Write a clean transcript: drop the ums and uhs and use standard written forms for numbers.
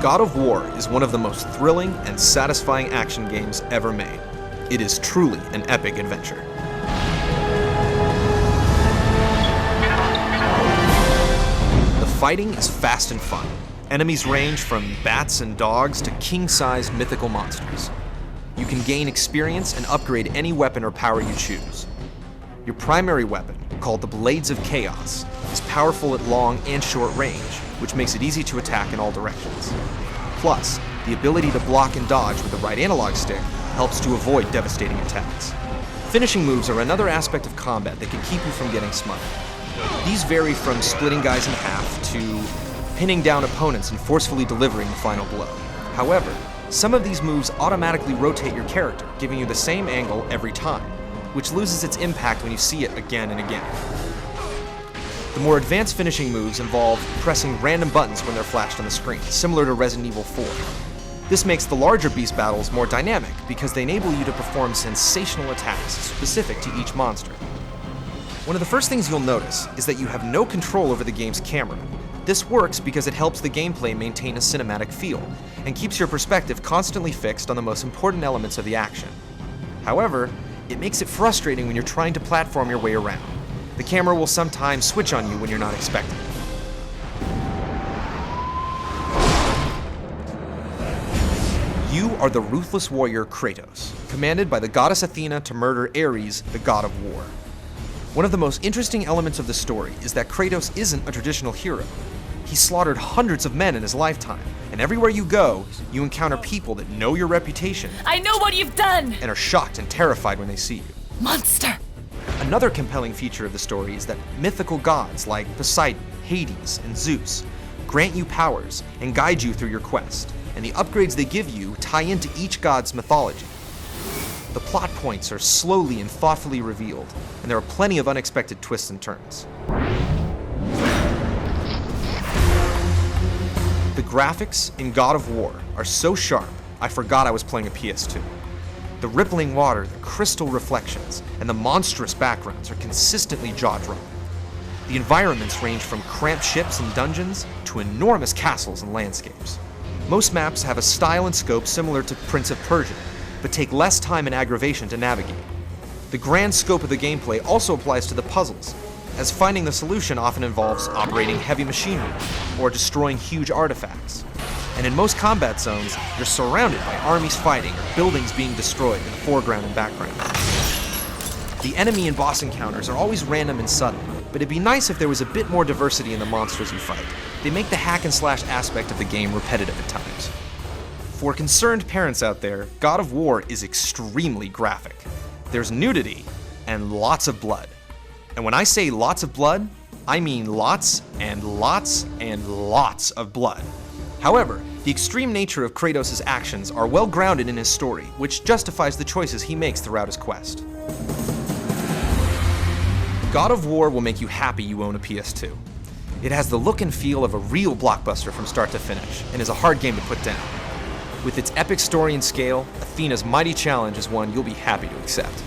God of War is one of the most thrilling and satisfying action games ever made. It is truly an epic adventure. The fighting is fast and fun. Enemies range from bats and dogs to king-sized mythical monsters. You can gain experience and upgrade any weapon or power you choose. Your primary weapon, called the Blades of Chaos, is powerful at long and short range, which makes it easy to attack in all directions. Plus, the ability to block and dodge with the right analog stick helps to avoid devastating attacks. Finishing moves are another aspect of combat that can keep you from getting smothered. These vary from splitting guys in half to pinning down opponents and forcefully delivering the final blow. However, some of these moves automatically rotate your character, giving you the same angle every time, which loses its impact when you see it again and again. The more advanced finishing moves involve pressing random buttons when they're flashed on the screen, similar to Resident Evil 4. This makes the larger beast battles more dynamic because they enable you to perform sensational attacks specific to each monster. One of the first things you'll notice is that you have no control over the game's camera. This works because it helps the gameplay maintain a cinematic feel and keeps your perspective constantly fixed on the most important elements of the action. However, it makes it frustrating when you're trying to platform your way around. The camera will sometimes switch on you when you're not expecting it. You are the ruthless warrior Kratos, commanded by the goddess Athena to murder Ares, the god of war. One of the most interesting elements of the story is that Kratos isn't a traditional hero. He slaughtered hundreds of men in his lifetime, and everywhere you go, you encounter people that know your reputation. I know what you've done! And are shocked and terrified when they see you. Monster! Another compelling feature of the story is that mythical gods like Poseidon, Hades, and Zeus grant you powers and guide you through your quest, and the upgrades they give you tie into each god's mythology. The plot points are slowly and thoughtfully revealed, and there are plenty of unexpected twists and turns. The graphics in God of War are so sharp, I forgot I was playing a PS2. The rippling water, the crystal reflections, and the monstrous backgrounds are consistently jaw-dropping. The environments range from cramped ships and dungeons to enormous castles and landscapes. Most maps have a style and scope similar to Prince of Persia, but take less time and aggravation to navigate. The grand scope of the gameplay also applies to the puzzles, as finding the solution often involves operating heavy machinery or destroying huge artifacts. And in most combat zones, you're surrounded by armies fighting or buildings being destroyed in the foreground and background. The enemy and boss encounters are always random and sudden, but it'd be nice if there was a bit more diversity in the monsters you fight. They make the hack and slash aspect of the game repetitive at times. For concerned parents out there, God of War is extremely graphic. There's nudity and lots of blood. And when I say lots of blood, I mean lots and lots and lots of blood. However, the extreme nature of Kratos' actions are well grounded in his story, which justifies the choices he makes throughout his quest. God of War will make you happy you own a PS2. It has the look and feel of a real blockbuster from start to finish, and is a hard game to put down. With its epic story and scale, Athena's mighty challenge is one you'll be happy to accept.